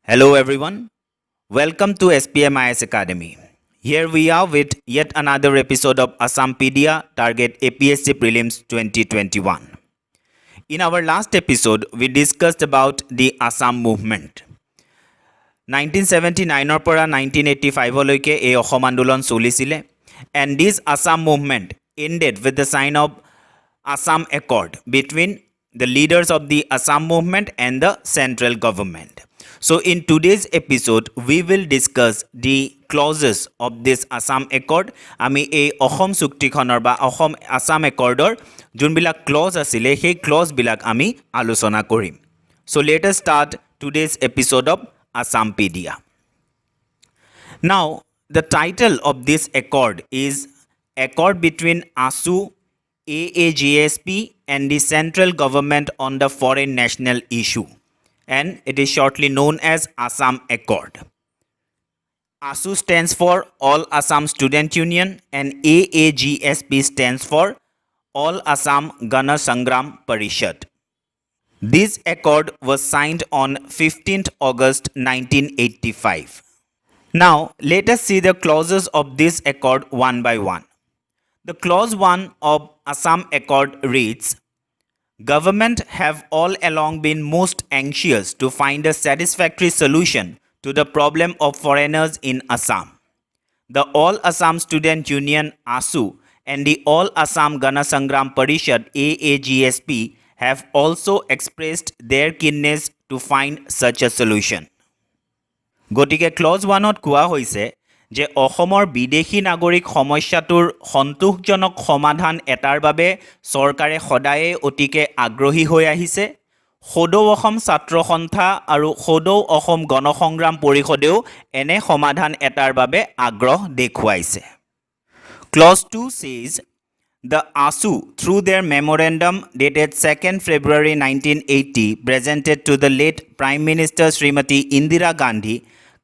Hello everyone, welcome to SPM IAS Academy. Here we are with yet another episode of ASSAMPEDIA Target APSC Prelims 2021. In our last episode, we discussed about the Assam movement. 1979 পৰা 1985 লৈকে এই অসম আন্দোলন চলিছিলে and this Assam movement ended with the sign of Assam Accord between the leaders of the Assam movement and the central government. So in today's episode, we will discuss the clauses of this Assam Accord. আমি এই অসম চুক্তিখনৰ বা Assam Assam Accordৰ যোনবিলাক clause আছিলে সেই clause বিলাক আমি আলোচনা কৰিম. So let us start today's episode of ASSAMPEDIA. Now, the title of this accord is Accord between ASU, AAGSP and the central government on the foreign national issue, and it is shortly known as Assam Accord. ASU stands for All Assam Student Union and AAGSP stands for All Assam Gana Sangram Parishad. This accord was signed on 15th August 1985. Now, let us see the clauses of this accord one by one. The clause 1 of Assam Accord reads, Government have all along been most anxious to find a satisfactory solution to the problem of foreigners in Assam. The All Assam Student Union ASU and the All Assam Gana Sangram Parishad AAGSP have also expressed their keenness to find such a solution. গতিকে close 1ত কোৱা হৈছে যে অসমৰ বিদেশী নাগৰিক সমস্যাটোৰ সন্তোষজনক সমাধান এটাৰ বাবে চৰকাৰে সদায়ে অতিকে আগ্ৰহী হৈ আহিছে। সদৌ অসম ছাত্ৰ সন্থা আৰু সদৌ অসম গণসংগ্ৰাম পৰিষদেও এনে সমাধান এটাৰ বাবে আগ্ৰহ দেখুৱাইছে। Clause 2 says, The ASU, through their memorandum dated 2nd February 1980, presented to the late Prime Minister Srimati Indira Gandhi,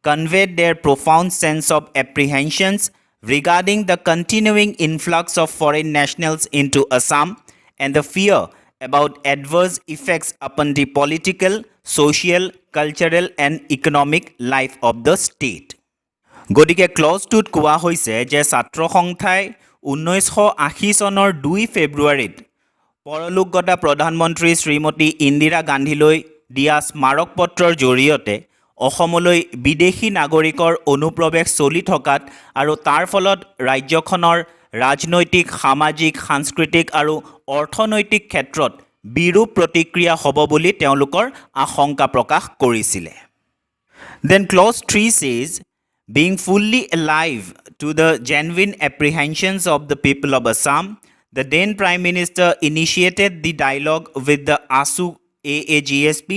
conveyed their profound sense of apprehensions regarding the continuing influx of foreign nationals into Assam and the fear about adverse effects upon the political, social, cultural and economic life of the state. গতিকে close 2ত কোৱা হৈছে যে ছাত্ৰ সংস্থাই 1980 চনৰ 2 ফেব্ৰুৱাৰীত পৰলোকগতা প্ৰধানমন্ত্ৰী শ্ৰীমতী ইন্দিৰা গান্ধীলৈ দিয়া স্মাৰক পত্ৰৰ জৰিয়তে অসমলৈ বিদেশী নাগৰিকৰ অনুপ্ৰৱেশ চলি থকাত আৰু তাৰ ফলত ৰাজ্যখনৰ ৰাজনৈতিক, সামাজিক, সাংস্কৃতিক আৰু অৰ্থনৈতিক ক্ষেত্ৰত বিৰূপ প্ৰতিক্ৰিয়া হ'ব বুলি তেওঁলোকৰ আশংকা প্ৰকাশ কৰিছিলে। Then clause 3 says, Being fully alive to the genuine apprehensions of the people of Assam, the then Prime Minister initiated the dialogue with the ASU AAGSP.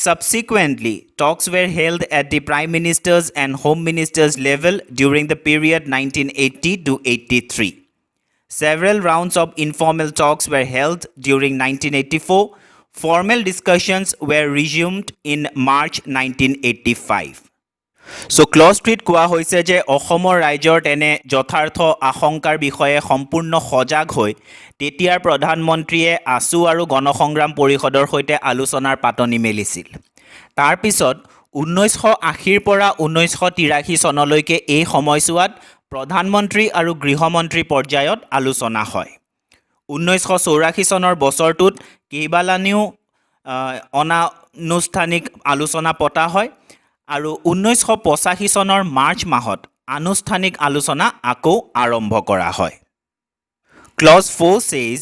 Subsequently, talks were held at the Prime Minister's and Home Minister's level during the period 1980 to 83. Several rounds of informal talks were held during 1984. Formal discussions were resumed in March 1985. So, clause 3 কোৱা হৈছে যে অসমৰ ৰাইজৰ তেনে যথাৰ্থ আশংকাৰ বিষয়ে সম্পূৰ্ণ সজাগ হৈ তেতিয়াৰ প্ৰধানমন্ত্ৰীয়ে আছু আৰু গণসংগ্ৰাম পৰিষদৰ সৈতে আলোচনাৰ পাতনি মেলিছিল। তাৰ পিছত 1980ৰ পৰা 1983 চনলৈকে এই সময়ছোৱাত প্ৰধানমন্ত্ৰী আৰু গৃহমন্ত্ৰী পৰ্যায়ত আলোচনা হয়। 1984 চনৰ বছৰটোত কেইবালানিও অনানুষ্ঠানিক আলোচনা পতা হয় আৰু 1985 চনৰ মাৰ্চ মাহত আনুষ্ঠানিক আলোচনা আকৌ আৰম্ভ কৰা হয়। Clause 4 says,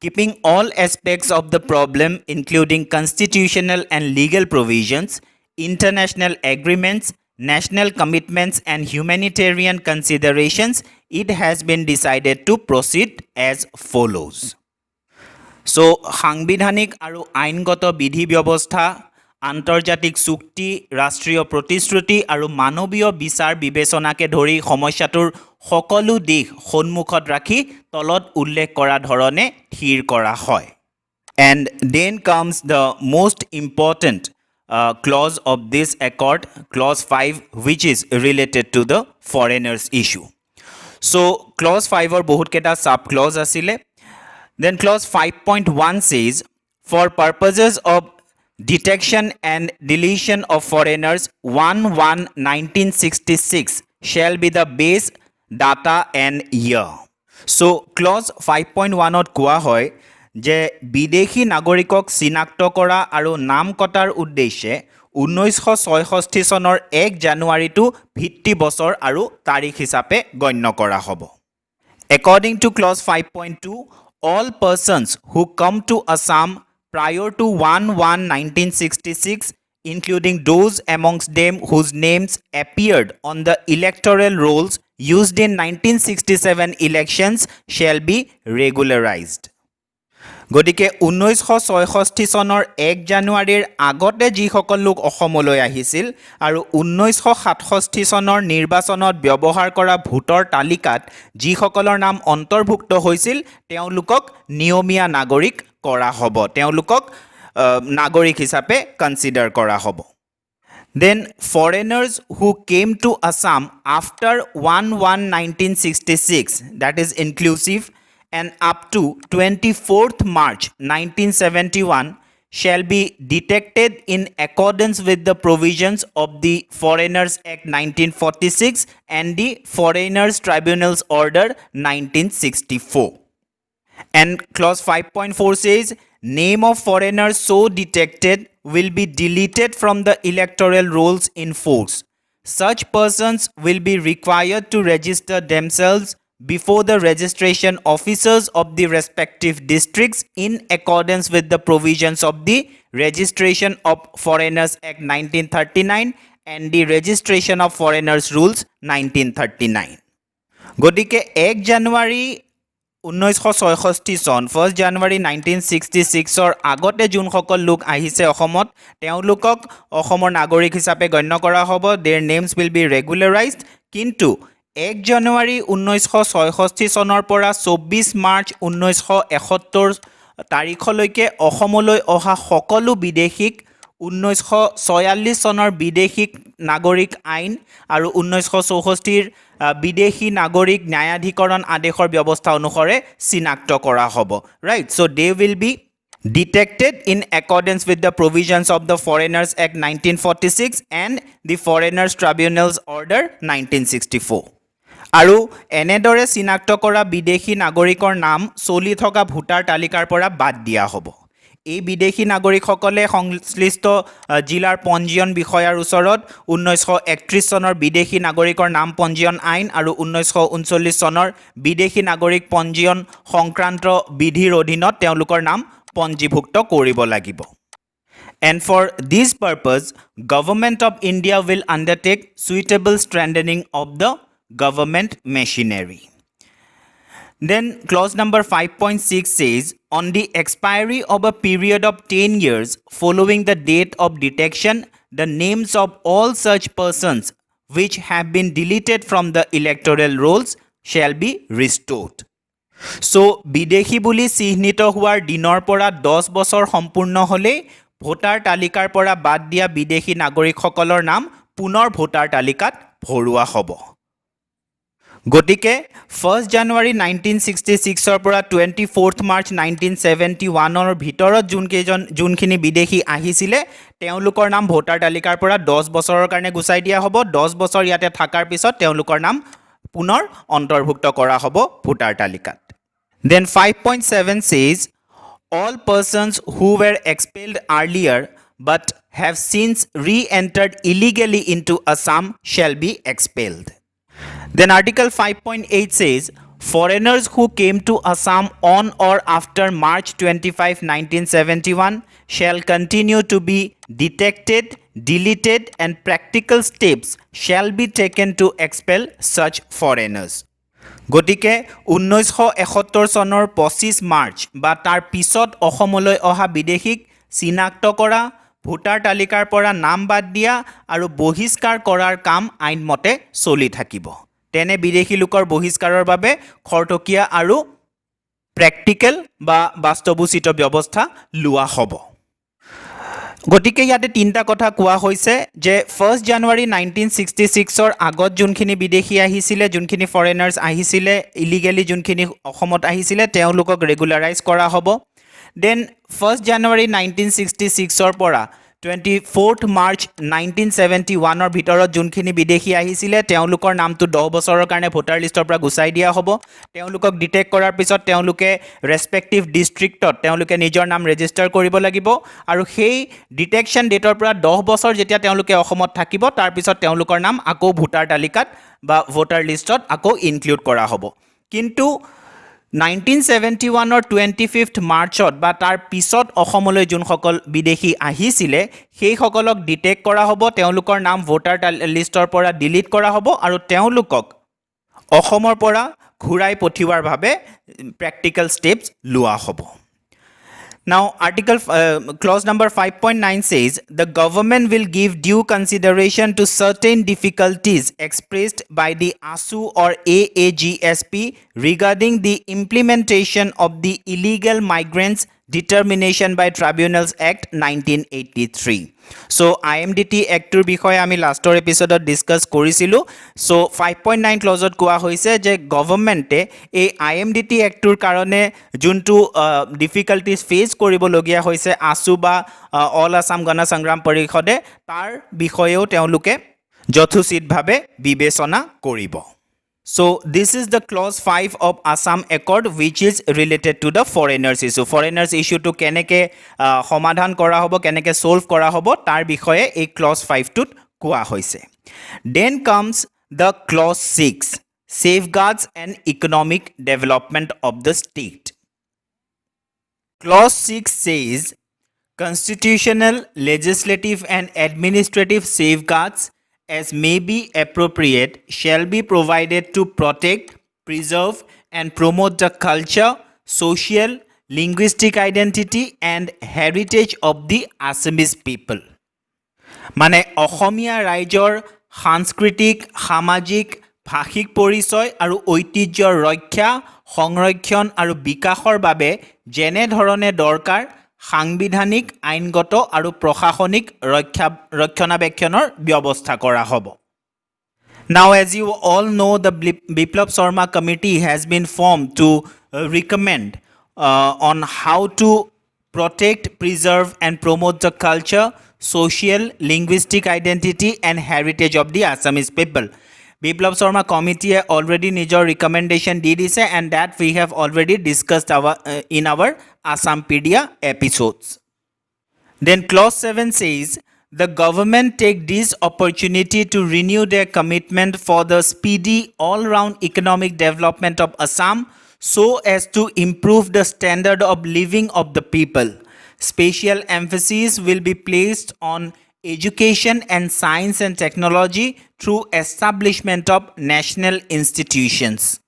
Keeping all aspects of the problem including constitutional and legal provisions, international agreements, national commitments and humanitarian considerations, it has been decided to proceed as follows. So, সাংবিধানিক আৰু আইনগত বিধি ব্যৱস্থা, আন্তৰ্জাতিক চুক্তি, ৰাষ্ট্ৰীয় প্ৰতিশ্ৰুতি আৰু মানৱীয় বিচাৰ বিবেচনাকে ধৰি সমস্যাটোৰ সকলো দিশ সন্মুখত ৰাখি তলত উল্লেখ কৰা ধৰণে থিৰ কৰা হয়। And then comes the most important clause of this accord, clause 5, which is related to the foreigners issue. So, clause 5 বহুত কেইটা sub clause আছিলে. Then clause 5.1 says, For purposes of detection and deletion of foreigners 1/1/1966 shall be the base data and year. So clause 5.1 ত কোৱা হয় যে বিদেশী নাগৰিকক চিনাক্ত কৰা আৰু নাম কটাৰ উদ্দেশ্যে 1966 চনৰ 1 জানুৱাৰীটো ভিত্তি বছৰ আৰু তাৰিখ হিচাপে গণ্য কৰা হ'ব। According to clause 5.2, all persons who come to Assam prior to 1/1/1966, including those amongst them whose names appeared on the electoral rolls used in 1967 elections shall be regularized. গতিকে 1966 চনৰ 1 জানুৱাৰীৰ আগতে যিসকল লোক অসমলৈ আহিছিল আৰু 1967 চনৰ নিৰ্বাচনত ব্যৱহাৰ কৰা ভোটৰ তালিকাত যিসকলৰ নাম অন্তৰ্ভুক্ত হৈছিল তেওঁলোকক নিয়মীয়া নাগৰিক কৰা হ'ব, তেওঁলোকক নাগৰিক হিচাপে কনসিডাৰ কৰা হ'ব। Then foreigners who came to Assam after 1/1/1966, that is inclusive, and up to 24th March 1971 shall be detected in accordance with the provisions of the Foreigners Act 1946 and the Foreigners Tribunals Order 1964. And clause 5.4 says, name of foreigners so detected will be deleted from the electoral rolls in force. Such persons will be required to register themselves before the registration officers of the respective districts in accordance with the provisions of the Registration of Foreigners Act 1939 and the Registration of Foreigners Rules 1939. গতিকে 1 জানুৱাৰী 1966 চন 1 জানুৱাৰী 1966 আগতে যোনসকল লোক আহিছে অসমত তেওঁলোকক অসমৰ নাগৰিক হিচাপে গণ্য কৰা হ'ব। Their names will be regularized. কিন্তু 1 জানুৱাৰী 1966 চনৰ পৰা 24 মাৰ্চ 1971 তাৰিখলৈকে অসমলৈ অহা সকলো বিদেশীক 1946 চনৰ বিদেশী নাগৰিক আইন আৰু 1964 বিদেশী নাগৰিক ন্যায়াধিকৰণ আদেশৰ ব্যৱস্থা অনুসৰি চিনাক্ত কৰা হ'ব, right? So they will be detected in accordance with the provisions of the Foreigners Act 1946 and the Foreigners Tribunals Order 1964. আৰু এনেদৰে চিনাক্ত কৰা বিদেশী নাগৰিকৰ নাম চলি থকা ভোটাৰ তালিকাৰ পৰা বাদ দিয়া হ'ব। এই বিদেশী নাগৰিকসকলে সংশ্লিষ্ট জিলাৰ পঞ্জীয়ন বিষয়াৰ ওচৰত 1931 চনৰ বিদেশী নাগৰিকৰ নাম পঞ্জীয়ন আইন আৰু 1939 চনৰ বিদেশী নাগৰিক পঞ্জীয়ন সংক্ৰান্ত বিধিৰ অধীনত তেওঁলোকৰ নাম পঞ্জীভুক্ত কৰিব লাগিব। And for this purpose, Government of India will undertake suitable strengthening of the government machinery. Then clause number 5.6 says, on the expiry of a period of 10 years following the date of detection, the names of all such persons which have been deleted from the electoral rolls shall be restored. So বিদেশী বুলি চিহ্নিত হোৱাৰ দিনৰ পৰা 10 বছৰ সম্পূৰ্ণ হ'লে voter তালিকাৰ পৰা বাদ দিয়া বিদেশী নাগৰিকসকলৰ নাম পুনৰ ভোটাৰ তালিকাত ভৰোৱা হ'ব। গতিকে 1 জানুৱাৰী 1966 পৰা 24th মাৰ্চ 1971 ভিতৰত যোনখিনি বিদেশী আহিছিলে তেওঁলোকৰ নাম ভোটাৰ তালিকাৰ পৰা 10 বছৰৰ কাৰণে গুচাই দিয়া হ'ব। 10 বছৰ ইয়াতে থকাৰ পিছত তেওঁলোকৰ নাম পুনৰ অন্তৰ্ভুক্ত কৰা হ'ব ভোটাৰ তালিকাত। Then 5.7 says, all persons who were expelled earlier but have since re-entered illegally into Assam shall be expelled. Then Article 5.8 says, foreigners who came to Assam on or after March 25, 1971 shall continue to be detected, deleted, and practical steps shall be taken to expel such foreigners. গতিকে 1971 চনৰ 25 March বা তাৰ পিছত অসমলৈ অহা বিদেশীক চিনাক্ত কৰা, ভোটাৰ তালিকাৰ পৰা নাম বাদ দিয়া আৰু বহিষ্কাৰ কৰাৰ কাম আইনমতে চলি থাকিব। তেনে বিদেশী লোকৰ বহিষ্কাৰৰ বাবে খৰতকীয়া আৰু প্ৰেক্টিকেল বা বাস্তৱোচিত ব্যৱস্থা লোৱা হ'ব। গতিকে ইয়াতে তিনিটা কথা কোৱা হৈছে যে 1 জানুৱাৰী 1966 আগত যোনখিনি বিদেশী আহিছিলে, যোনখিনি ফৰেনাৰ্ছ আহিছিলে, ইলিগেলি যোনখিনি অসমত আহিছিলে তেওঁলোকক ৰেগুলাৰাইজ কৰা হ'ব। Then 1st January 1966 or পৰা 24th March 1971 or ভিতৰত যোনখিনি বিদেশী আহিছিলে তেওঁলোকৰ নামটো 10 বছৰৰ কাৰণে ভোটাৰ লিষ্টৰ পৰা গুচাই দিয়া হ'ব তেওঁলোকক ডিটেক্ট কৰাৰ পিছত তেওঁলোকে ৰেসপেক্টিভ ডিস্ট্ৰিক্টত তেওঁলোকে নিজৰ নাম ৰেজিষ্টাৰ কৰিব লাগিব আৰু সেই ডিটেকশন ডেটৰ পৰা 10 বছৰ যেতিয়া তেওঁলোকে অসমত থাকিব তাৰ পিছত তেওঁলোকৰ নাম আকৌ ভোটাৰ তালিকাত বা ভোটাৰ লিষ্টত আকৌ ইনক্লুড কৰা হ'ব কিন্তু 1971 or 25th মাৰ্চত বা তাৰ পিছত অসমলৈ যোন সকল বিদেশী আহিছিলে সেই সকলক ডিটেক্ট কৰা হ'ব তেওঁলোকৰ নাম ভোটাৰ লিষ্টৰ পৰা ডিলিট কৰা হ'ব আৰু তেওঁলোকক অসমৰ পৰা ঘূৰাই পঠিওৱাৰ বাবে প্ৰ্যাকটিক্যাল ষ্টেপছ লোৱা হ'ব Now, clause number 5.9 says, the government will give due consideration to certain difficulties expressed by the ASU or AAGSP regarding the implementation of the Illegal Migrants Determination by Tribunals Act 1983. So, IMDT Act ৰ বিষয়ে আমি লাষ্টৰ এপিসোডত discuss কৰিছিলো so 5.9 ক্লজত কোৱা হৈছে যে গভৰ্নমেন্টে এই IMDT Act ৰ কাৰণে যোনটো ডিফিকাল্টিজ ফেস কৰিবলগীয়া হৈছে আসু বা অল আসাম গণ সংগ্ৰাম পৰিষদে তাৰ বিষয়েও তেওঁলোকে যথোচিতভাৱে বিবেচনা কৰিব So, this is the clause 5 of Assam Accord which is related to the foreigners issue. Foreigners issue to keneke সমাধান কৰা হ'ব keneke solve কৰা হ'ব তাৰ বিষয়ে এই clause 5 টোত কোৱা হৈছে Then comes the clause 6 safeguards and economic development of the state. Clause 6 says constitutional, legislative and administrative safeguards as may be appropriate shall be provided to protect, preserve and promote the culture, social, linguistic identity and heritage of the Assamese people. মানে অসমীয়া ৰাইজৰ সাংস্কৃতিক, সামাজিক, ভাষিক পৰিচয় আৰু ঐতিহ্যৰ ৰক্ষা, সংৰক্ষণ আৰু বিকাশৰ বাবে যেনে ধৰণে দৰকাৰ সাংবিধানিক আইনগত আৰু প্ৰশাসনিক ৰক্ষণাবেক্ষণৰ ব্যৱস্থা কৰা হ'ব Now as you all know the Biplab Sharma committee has been formed to recommend on how to protect, preserve and promote the culture, social, linguistic identity and heritage of the Assamese people Biplab Sharma committee already nijor recommendation did is and that we have already discussed in our ASSAMPEDIA episodes. Then clause 7 says the government take this opportunity to renew their commitment for the speedy all-round economic development of Assam so as to improve the standard of living of the people. Special emphasis will be placed on education and science and technology through establishment of national institutions.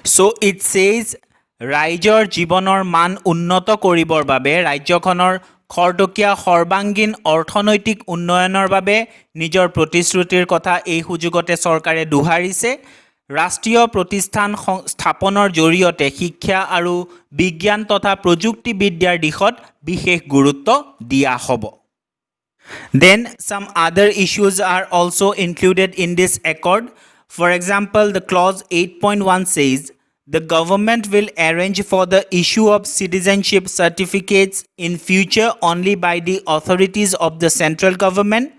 So it says ৰাইজৰ জীৱনৰ মান উন্নত কৰিবৰ বাবে ৰাজ্যখনৰ খৰতকীয়া সৰ্বাংগীন অৰ্থনৈতিক উন্নয়নৰ বাবে নিজৰ প্ৰতিশ্ৰুতিৰ কথা এই সুযোগতে চৰকাৰে দুহাৰিছে ৰাষ্ট্ৰীয় প্ৰতিষ্ঠান স্থাপনৰ জৰিয়তে শিক্ষা আৰু বিজ্ঞান তথা প্ৰযুক্তিবিদ্যাৰ দিশত বিশেষ গুৰুত্ব দিয়া হ'ব Then some other issues are also included in this accord. For example, the clause 8.1 says the government will arrange for the issue of citizenship certificates in future only by the authorities of the central government.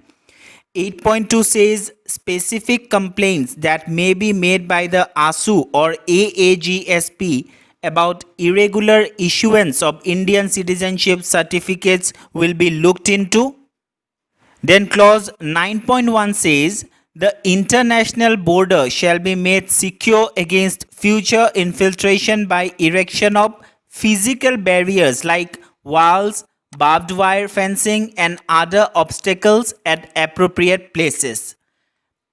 8.2 says specific complaints that may be made by the ASU or AAGSP about irregular issuance of Indian citizenship certificates will be looked into. Then clause 9.1 says the international border shall be made secure against future infiltration by erection of physical barriers like walls, barbed wire fencing and other obstacles at appropriate places.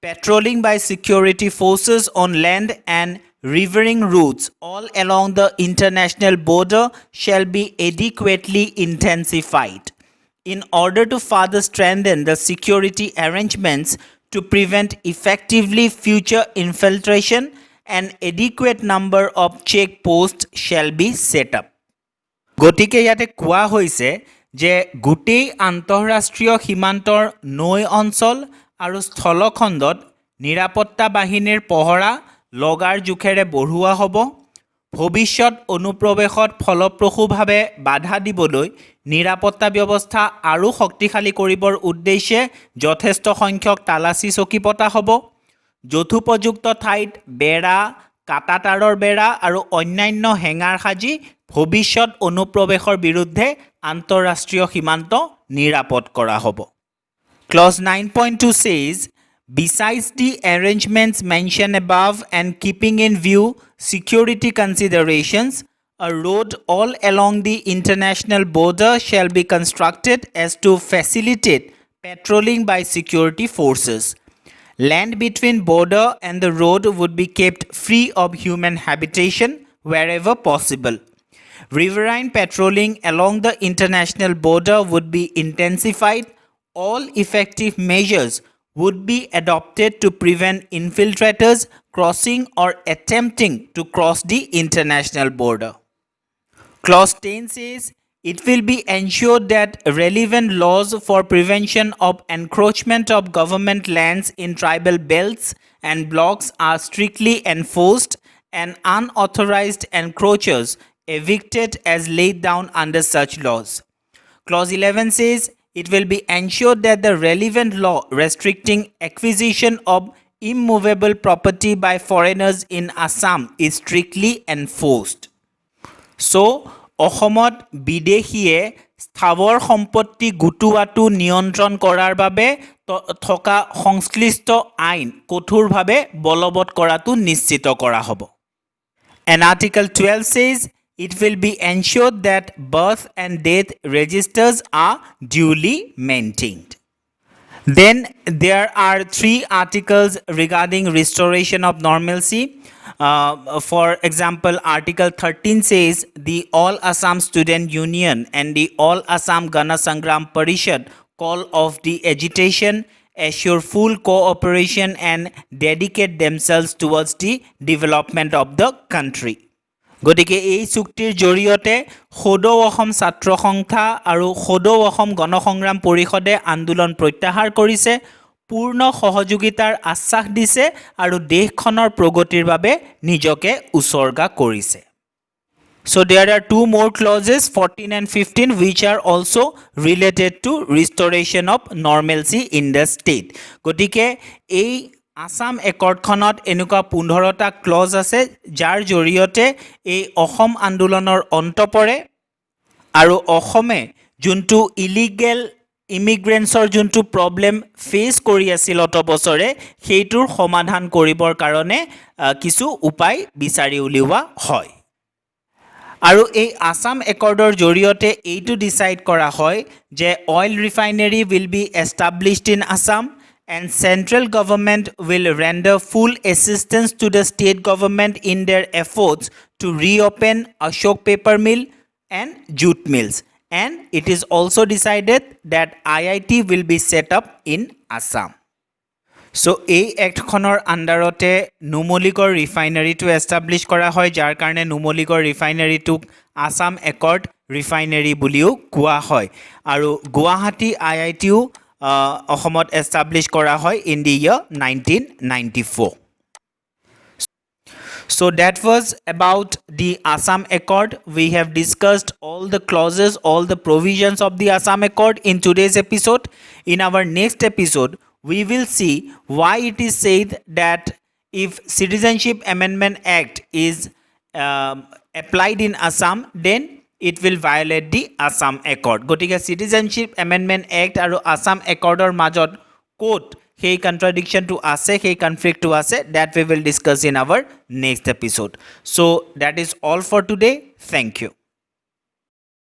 Patrolling by security forces on land and riverine routes all along the international border shall be adequately intensified. In order to further strengthen the security arrangements to prevent effectively future infiltration, an adequate number of checkposts shall be set up. গতিকে ইয়াতে কোৱা হৈছে যে গোটেই আন্তঃৰাষ্ট্ৰীয় সীমান্তৰ নৈ অঞ্চল আৰু স্থলখণ্ডত নিৰাপত্তা বাহিনীৰ পহৰা লগাৰ জোখেৰে বঢ়োৱা হ'ব ভৱিষ্যত অনুপ্ৰৱেশত ফলপ্ৰসূভাৱে বাধা দিবলৈ নিৰাপত্তা ব্যৱস্থা আৰু শক্তিশালী কৰিবৰ উদ্দেশ্যে যথেষ্ট সংখ্যক তালাচী চকী পতা হ'ব। যথোপযুক্ত ঠাইত বেৰা, কাটা তাঁৰৰ বেৰা আৰু অন্যান্য হেঙাৰ সাজি ভৱিষ্যত অনুপ্ৰৱেশৰ বিৰুদ্ধে আন্তঃৰাষ্ট্ৰীয় সীমান্ত নিৰাপদ কৰা হ'ব। Clause 9.2 says, besides the arrangements mentioned above and keeping in view security considerations, a road all along the international border shall be constructed as to facilitate patrolling by security forces. Land between border and the road would be kept free of human habitation wherever possible. Riverine patrolling along the international border would be intensified. All effective measures would be adopted to prevent infiltrators crossing or attempting to cross the international border. Clause 10 says, it will be ensured that relevant laws for prevention of encroachment of government lands in tribal belts and blocks are strictly enforced and unauthorized encroachers evicted as laid down under such laws. Clause 11 says, it will be ensured that the relevant law restricting acquisition of immovable property by foreigners in Assam is strictly enforced. So, অসমত বিদেশীয়ে স্থাৱৰ সম্পত্তি গুটোৱাটো নিয়ন্ত্ৰণ কৰাৰ বাবে থকা সংশ্লিষ্ট আইন কঠোৰভাৱে বলবৎ কৰাটো নিশ্চিত কৰা হ'ব। And Article 12 says, it will be ensured that birth and death registers are duly maintained. Then there are 3 articles regarding restoration of normalcy. For example, Article 13 says, the All Assam Student Union and the All Assam Gana Sangram Parishad call of the agitation, assure full cooperation and dedicate themselves towards the development of the country. গতিকে এই চুক্তিৰ জৰিয়তে সদৌ অসম ছাত্ৰ সংস্থা আৰু সদৌ অসম গণসংগ্ৰাম পৰিষদে আন্দোলন প্ৰত্যাহাৰ কৰিছে, পূৰ্ণ সহযোগিতাৰ আশ্বাস দিছে আৰু দেশখনৰ প্ৰগতিৰ বাবে নিজকে উৎসৰ্গা কৰিছে। So there are 2 more clauses, 14 and 15, which are also related to restoration of normalcy in the state. গতিকে এই আসাম একৰ্ডখনত এনেকুৱা 15টা ক্লজ আছে যাৰ জৰিয়তে এই অসম আন্দোলনৰ অন্ত পৰে আৰু অসমে যোনটো ইলিগেল ইমিগ্ৰেন্টছৰ যোনটো প্ৰবলেম ফেচ কৰি আছিল অত বছৰে সেইটোৰ সমাধান কৰিবৰ কাৰণে কিছু উপায় বিচাৰি উলিওৱা হয়। আৰু এই আসাম একৰ্ডৰ জৰিয়তে এইটো ডিসাইড কৰা হয় যে oil refinery will be established in Assam and central government will render full assistance to the state government in their efforts to reopen Ashok paper mill and jute mills. And it is also decided that IIT will be set up in Assam. So এই এক্টখনৰ আন্ডাৰতে Numaligarh ৰিফাইনাৰীটো establish কৰা হয়, যাৰ কাৰণে Numaligarh ৰিফাইনাৰীটোক Assam accord refinery বুলিও কোৱা হয় আৰু গুৱাহাটী IITও অসমত এষ্টাব্লিছ কৰা হয় in the year 1994. So that was about the Assam Accord. We have discussed all the clauses, all the provisions of the Assam Accord in today's episode. In our next episode, we will see why it is said that if Citizenship Amendment Act is applied in Assam, then it will violate the Assam Accord. গতিকে Citizenship Amendment Act আৰু Assam Accordৰ মাজত ক'ত সেই কন্ট্ৰাডিকশ্যনটো আছে, সেই কনফ্লিক্টটো আছে, that we will discuss in our next episode. So that is all for today. Thank you.